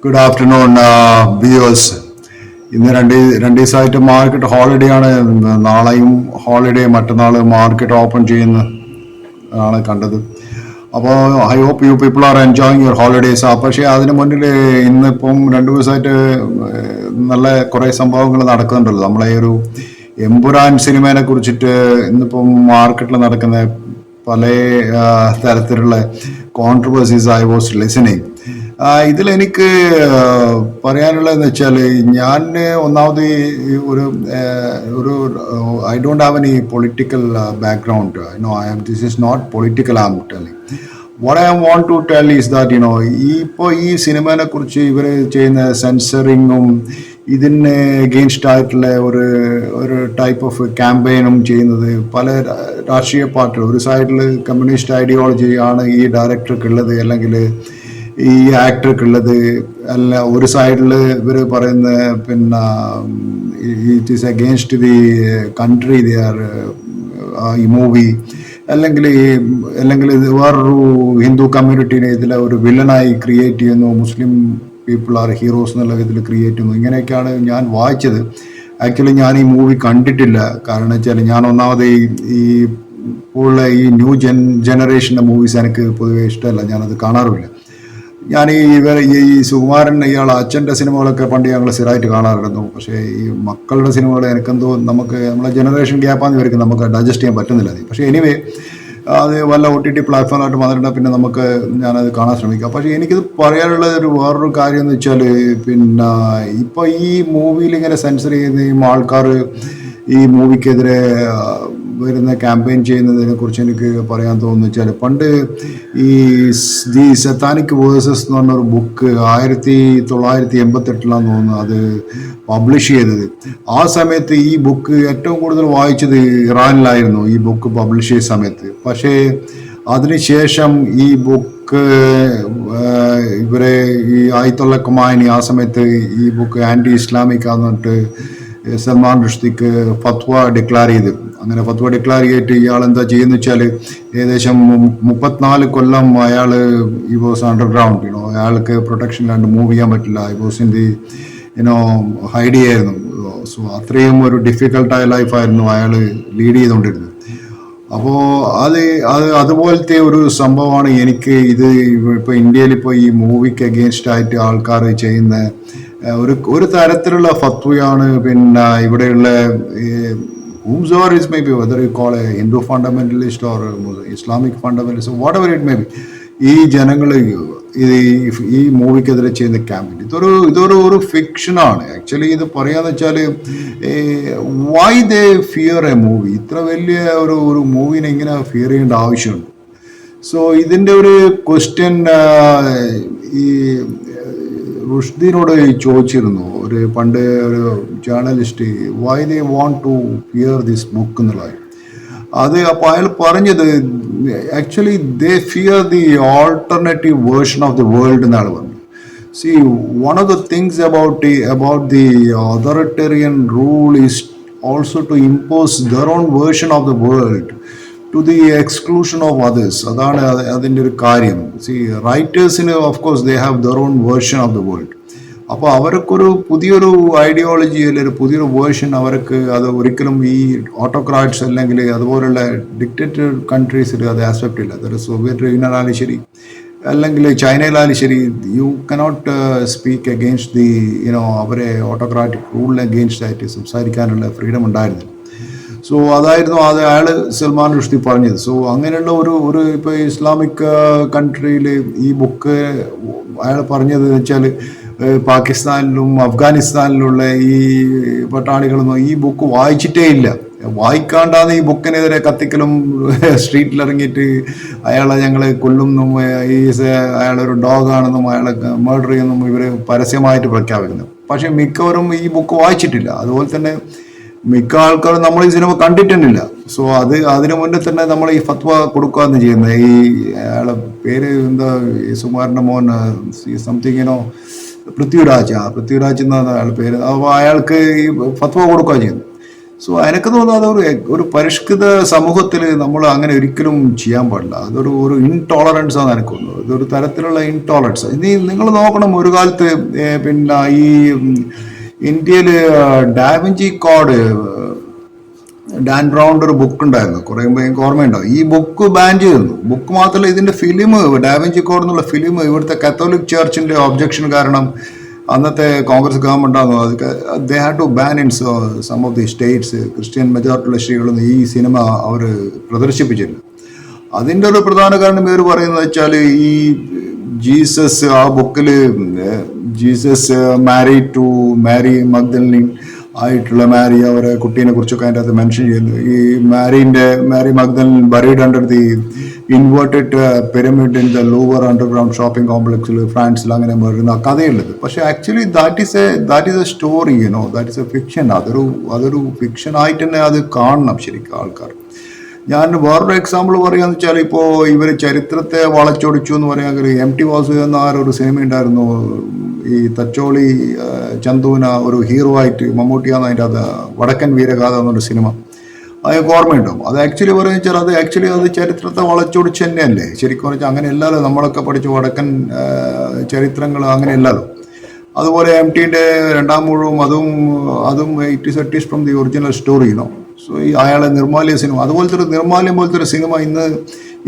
Good afternoon viewers. ഇന്ന് രണ്ട് ദിവസമായിട്ട് മാർക്കറ്റ് ഹോളിഡേ ആണ്. നാളെയും ഹോളിഡേ, മറ്റന്നാൾ മാർക്കറ്റ് ഓപ്പൺ ചെയ്യുന്ന ആണ് കണ്ടത്. അപ്പോൾ I hope you people are enjoying your holidays. പക്ഷേ അതിന് മുന്നിൽ ഇന്നിപ്പം 2 ദിവസമായിട്ട് നല്ല കുറേ സംഭവങ്ങൾ നടക്കുന്നുണ്ടല്ലോ. നമ്മളെ ഈ ഒരു എമ്പുരാൻ സിനിമയെ കുറിച്ചിട്ട് ഇന്നിപ്പം മാർക്കറ്റിൽ നടക്കുന്ന പല തരത്തിലുള്ള കോൺട്രവേഴ്സീസ് ഐ വാസ് ലിസണിങ്. ഇതിലെനിക്ക് പറയാനുള്ളതെന്ന് വെച്ചാൽ, ഞാൻ ഒന്നാമത് ഒരു ഒരു I don't have any political background. This is not political. I am telling what I want to tell is that ഇപ്പോൾ ഈ സിനിമയെ കുറിച്ച് ഇവർ ചെയ്യുന്ന സെൻസറിങ്ങും ഇതിന് എഗെയിൻസ്റ്റ് ആയിട്ടുള്ള ഒരു ടൈപ്പ് ഓഫ് ക്യാമ്പയിനും ചെയ്യുന്നത് പല രാഷ്ട്രീയ പാർട്ടികൾ. ഒരു സൈഡിൽ കമ്മ്യൂണിസ്റ്റ് ഐഡിയോളജി ആണ് ഈ ഡയറക്ടർക്കുള്ളത്, അല്ലെങ്കിൽ ഈ ആക്ടർക്കുള്ളത്. അല്ല, ഒരു സൈഡിൽ ഇവർ പറയുന്ന പിന്നെ it is against the country the or ഈ മൂവി, അല്ലെങ്കിൽ വേറൊരു ഹിന്ദു കമ്മ്യൂണിറ്റീനെ ഇതിലെ ഒരു വില്ലനായി ക്രിയേറ്റ് ചെയ്യുന്നു, മുസ്ലിം പീപ്പിൾ ആർ ഹീറോസ് എന്നുള്ള ഇതിൽ ക്രിയേറ്റ് ചെയ്യുന്നു. ഇങ്ങനെയൊക്കെയാണ് ഞാൻ വായിച്ചത്. ആക്ച്വലി ഞാൻ ഈ മൂവി കണ്ടിട്ടില്ല. കാരണം വെച്ചാൽ ഞാൻ ഒന്നാമത് ഈ ഉള്ള ഈ ന്യൂ ജനറേഷൻ്റെ മൂവീസ് എനിക്ക് പൊതുവെ ഇഷ്ടമല്ല, ഞാനത് കാണാറുമില്ല. ഞാൻ ഈ സുകുമാരൻ ഇയാൾ അച്ഛൻ്റെ സിനിമകളൊക്കെ പണ്ട് ഞങ്ങൾ സ്ഥിരമായിട്ട് കാണാറുണ്ടായിരുന്നു. പക്ഷേ ഈ മക്കളുടെ സിനിമകൾ എനിക്കെന്തോ നമ്മളെ ജനറേഷൻ ഗ്യാപ്പാന്ന് വരയ്ക്കും, നമുക്ക് ഡൈജസ്റ്റ് ചെയ്യാൻ പറ്റുന്നില്ല. പക്ഷേ എനിവേ അത് വല്ല OTT പ്ലാറ്റ്ഫോമായിട്ട് വന്നിട്ടുണ്ടെങ്കിൽ പിന്നെ നമുക്ക് ഞാനത് കാണാൻ ശ്രമിക്കാം. പക്ഷേ എനിക്കിത് പറയാനുള്ള വേറൊരു കാര്യം എന്ന് വെച്ചാൽ, പിന്നെ ഇപ്പോൾ ഈ മൂവിയിൽ ഇങ്ങനെ സെൻസർ ചെയ്യുന്ന ആൾക്കാർ ഈ മൂവിക്കെതിരെ വരുന്ന ക്യാമ്പയിൻ ചെയ്യുന്നതിനെ കുറിച്ച് എനിക്ക് പറയാൻ തോന്നുന്നു വെച്ചാൽ, പണ്ട് ഈ ദി സത്താനിക് വേഴ്സസ് എന്ന് പറഞ്ഞൊരു ബുക്ക് 1988 തോന്നുന്നു അത് പബ്ലിഷ് ചെയ്തത്. ആ സമയത്ത് ഈ ബുക്ക് ഏറ്റവും കൂടുതൽ വായിച്ചത് ഇറാനിലായിരുന്നു, ഈ ബുക്ക് പബ്ലിഷ് ചെയ്ത സമയത്ത്. പക്ഷേ അതിനുശേഷം ഈ ബുക്ക് ഇവരെ ഈ ആയത്തുള്ള ഖൊമൈനി ആ സമയത്ത് ഈ ബുക്ക് ആൻറ്റി ഇസ്ലാമിക് ആന്നിട്ട് സൽമാൻ റുഷ്ദിക്ക് ഫത്വ ഡിക്ലെയർ ചെയ്ത്. അങ്ങനെ ഫത്വ ഡിക്ലെയർ ചെയ്തിട്ട് ഇയാൾ എന്താ ചെയ്യുന്ന വെച്ചാൽ, ഏകദേശം 34 കൊല്ലം അയാൾ ഈ വാസ് അണ്ടർഗ്രൗണ്ട്. അയാൾക്ക് പ്രൊട്ടക്ഷൻ ഇല്ലാണ്ട് മൂവ് ചെയ്യാൻ പറ്റില്ല. I was in the hide ചെയ്യായിരുന്നു. സോ അത്രയും ഒരു ഡിഫിക്കൽട്ടായ ലൈഫായിരുന്നു അയാൾ ലീഡ് ചെയ്തുകൊണ്ടിരുന്നത്. അപ്പോൾ അതുപോലത്തെ ഒരു സംഭവമാണ് എനിക്ക് ഇപ്പോൾ ഇന്ത്യയിൽ ഇപ്പോൾ ഈ മൂവിക്ക് അഗെയിൻസ്റ്റ് ആയിട്ട് ആൾക്കാർ ചെയ്യുന്ന ഒരു തരത്തിലുള്ള ഫത്വയാണ്. പിന്നെ ഇവിടെയുള്ള whomsoever it may be, whether you call a Hindu fundamentalist or Islamic fundamentalist, whatever it may be, ഈ ജനങ്ങൾ ഈ മൂവിക്കെതിരെ ചെയ്യുന്ന ക്യാമ്പയിൻ ഇതൊരു ഫിക്ഷനാണ്. ആക്ച്വലി ഇത് പറയാന്ന് വെച്ചാൽ, why they fear A movie? ഇത്ര വലിയ ഒരു മൂവിനെ ഇങ്ങനെ ഫിയർ ചെയ്യേണ്ട ആവശ്യമുണ്ട്? സോ ഇതിൻ്റെ ഒരു ക്വസ്റ്റ്യൻ ഈ റുഷ്ദിനോട് ചോദിച്ചിരുന്നു പണ്ട് ഒരു journalist, why they want to fear this book എന്നുള്ളത്. അപ്പോൾ അയാൾ പറഞ്ഞത്, actually they fear the alternative version of the world എന്നാണ് പറഞ്ഞത്. See, one of the things about the authoritarian rule is also to impose their own version of the world to the exclusion of others. അതാണ് അതിൻ്റെ ഒരു കാര്യം. See, writers-ന് of course they have their own version of the world. അപ്പോൾ അവർക്കൊരു പുതിയൊരു ideology അല്ലെങ്കിൽ പുതിയൊരു version അവർക്ക് അത് ഒരിക്കലും ഈ ഓട്ടോക്രാറ്റ്സ് അല്ലെങ്കിൽ അതുപോലുള്ള ഡിക്റ്റേറ്റർ കൺട്രീസിൽ അത് ആക്സെപ്റ്റ് ഇല്ല. അതൊരു സോവിയറ്റ് യൂണിയനായാലും ശരി, അല്ലെങ്കിൽ ചൈനയിലായാലും ശരി, you cannot speak against the അവരെ ഓട്ടോക്രാറ്റിക് റൂളിന് അഗെയിൻസ്റ്റ് ആയിട്ട് സംസാരിക്കാനുള്ള ഫ്രീഡം ഉണ്ടായിരുന്നില്ല. സോ അതായിരുന്നു അയാൾ സൽമാൻ റുഷ്ദി പറഞ്ഞത്. സോ അങ്ങനെയുള്ള ഒരു ഇപ്പോൾ ഇസ്ലാമിക് കൺട്രിയിൽ ഈ ബുക്ക് അയാൾ പറഞ്ഞത് വെച്ചാൽ, പാകിസ്ഥാനിലും അഫ്ഗാനിസ്ഥാനിലുള്ള ഈ പട്ടാളികളൊന്നും ഈ ബുക്ക് വായിച്ചിട്ടേ ഇല്ല. വായിക്കാണ്ടാന്ന് ഈ ബുക്കിനെതിരെ കത്തിക്കലും സ്ട്രീറ്റിലിറങ്ങിയിട്ട് അയാളെ ഞങ്ങൾ കൊല്ലുമെന്നും അയാളൊരു ഡോഗാണെന്നും അയാളെ മർഡർ ചെയ്യുമെന്നും ഇവർ പരസ്യമായിട്ട് പ്രഖ്യാപിക്കുന്നു. പക്ഷെ മിക്കവരും ഈ ബുക്ക് വായിച്ചിട്ടില്ല. അതുപോലെ തന്നെ മിക്ക ആൾക്കാരും നമ്മൾ ഈ സിനിമ കണ്ടിട്ടുണ്ടില്ല. സോ അതിനു മുന്നേ തന്നെ നമ്മൾ ഈ ഫത്വ കൊടുക്കുകയെന്ന് ചെയ്യുന്നത്. ഈ അയാളെ പേര് എന്താ, സുകുമാരൻ്റെ മോൻ സംതിങ് പൃഥ്വിരാജ് എന്നാണ് അയാളുടെ പേര്. അപ്പോൾ അയാൾക്ക് ഈ ഫത്വ കൊടുക്കുക ചെയ്യുന്നത്. സോ എനിക്ക് തോന്നുന്നത് ഒരു പരിഷ്കൃത സമൂഹത്തിൽ നമ്മൾ അങ്ങനെ ഒരിക്കലും ചെയ്യാൻ പാടില്ല. ഒരു ഇൻടോളറൻസ് ആണ് എനിക്ക് തോന്നുന്നത്. ഇതൊരു തരത്തിലുള്ള ഇൻടോളറൻസ്. ഇനി നിങ്ങൾ നോക്കണം, ഒരു കാലത്ത് പിന്നെ ഈ ഇന്ത്യയിൽ ഡാവിഞ്ചി കോഡ്, ഡാൻ ബ്രൗണിന്റെ ഒരു ബുക്ക് ഉണ്ടായിരുന്നു, കുറെ മുമ്പ് എനിക്ക് ഓർമ്മയുണ്ടാവും. ഈ ബുക്ക് ബാൻ ചെയ്തിരുന്നു. ബുക്ക് മാത്രമല്ല, ഇതിന്റെ ഫിലിം, ഡാവിഞ്ചി കോഡ് എന്നുള്ള ഫിലിം ഇവിടുത്തെ കത്തോലിക് ചർച്ചിന്റെ ഒബ്ജക്ഷൻ കാരണം അന്നത്തെ കോൺഗ്രസ് ഗവൺമെന്റ് ആണോ they had to ban in some of the states. Christian മെജോറിറ്റിയുള്ള സ്ത്രീകളൊന്നും ഈ സിനിമ അവർ പ്രദർശിപ്പിച്ചില്ല. അതിൻ്റെ ഒരു പ്രധാന കാരണം ഇവർ പറയുന്നത് വെച്ചാൽ, ഈ ജീസസ് ആ ബുക്കിൽ ജീസസ് മാരി മഗ്ദലിനി ആയിട്ടുള്ള മാരി, അവരെ കുട്ടീനെ കുറിച്ചൊക്കെ അതിൻ്റെ അകത്ത് മെൻഷൻ ചെയ്യുന്നു. ഈ Mary Magdalene buried under the inverted pyramid in the Louvre underground shopping കോംപ്ലക്സിൽ ഫ്രാൻസിൽ അങ്ങനെ വരുന്ന കഥയുള്ളത്. പക്ഷെ actually that is a story, that is a fiction. അതൊരു ഫിക്ഷൻ ആയിട്ട് തന്നെ അത് കാണണം ശരിക്കും ആൾക്കാർ. ഞാൻ വേറൊരു എക്സാമ്പിൾ പറയാന്ന് വെച്ചാൽ, ഇപ്പോൾ ഇവർ ചരിത്രത്തെ വളച്ചൊടിച്ചു എന്ന് പറയാമെങ്കിൽ, MT വാസുദേവൻ നായർ ഒരു സിനിമ ഉണ്ടായിരുന്നു, ഈ തച്ചോളി ചന്തുവിന ഒരു ഹീറോ ആയിട്ട് മമ്മൂട്ടിയാണ് അതിൻ്റെ അത് വടക്കൻ വീരഗാഥ എന്നൊരു സിനിമ. അതൊക്കെ ഓർമ്മയുണ്ടാവും. അത് ആക്ച്വലി പറയുക വെച്ചാൽ അത് ചരിത്രത്തെ വളച്ചൊടിച്ച് തന്നെയല്ലേ ശരിക്കും പറഞ്ഞാൽ. അങ്ങനെ അല്ലല്ലോ നമ്മളൊക്കെ പഠിച്ച വടക്കൻ ചരിത്രങ്ങൾ, അങ്ങനെ അല്ലല്ലോ. അതുപോലെ MTന്റെ രണ്ടാം മുഴുവൻ അതും it is from the original story. So ഈ അയാളെ നിർമ്മാല്യ സിനിമ, അതുപോലത്തെ ഒരു നിർമ്മാല്യം പോലത്തെ ഒരു സിനിമ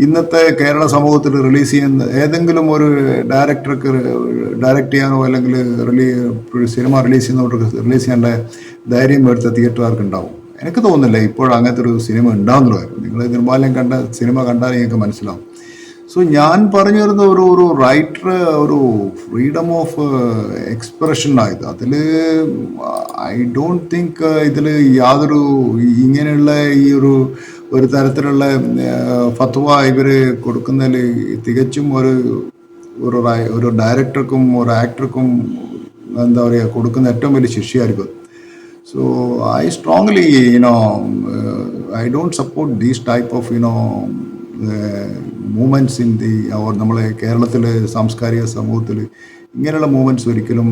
ഇന്നത്തെ കേരള സമൂഹത്തിൽ റിലീസ് ചെയ്യുന്ന ഏതെങ്കിലും ഒരു ഡയറക്ടർക്ക് ഡയറക്റ്റ് ചെയ്യാനോ അല്ലെങ്കിൽ സിനിമ റിലീസ് ചെയ്യേണ്ട ധൈര്യം എടുത്ത തിയേറ്ററുകാർക്ക് ഉണ്ടാവും. എനിക്ക് തോന്നുന്നില്ല ഇപ്പോഴും അങ്ങനത്തെ ഒരു സിനിമ ഉണ്ടാവുന്നതായിരുന്നു. നിങ്ങൾ നിർമ്മാല്യം കണ്ട സിനിമ കണ്ടാൽ നിങ്ങൾക്ക് മനസ്സിലാവും. സോ ഞാൻ പറഞ്ഞു വരുന്ന ഒരു റൈറ്റർ ഒരു ഫ്രീഡം ഓഫ് എക്സ്പ്രഷൻ ആയത്. അതിൽ ഐ ഡോണ്ട് തിങ്ക് ഇതിൽ യാതൊരു ഇങ്ങനെയുള്ള ഈ ഒരു തരത്തിലുള്ള ഫത്വ ഇവർ കൊടുക്കുന്നതിൽ തികച്ചും ഒരു ഡയറക്ടർക്കും ഒരു ആക്ടർക്കും എന്താ പറയുക കൊടുക്കുന്ന ഏറ്റവും വലിയ ശിക്ഷയായിരിക്കും. So I strongly I don't support these type of movements in നമ്മളെ കേരളത്തിലെ സാംസ്കാരിക സമൂഹത്തിൽ ഇങ്ങനെയുള്ള മൂവ്മെൻറ്റ്സ് ഒരിക്കലും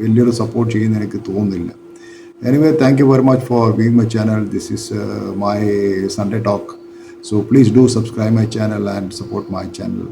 വലിയൊരു സപ്പോർട്ട് ചെയ്യുന്ന എനിക്ക് തോന്നുന്നില്ല. Anyway, thank you very much for viewing my channel. This is my Sunday talk. So please do subscribe my channel and support my channel.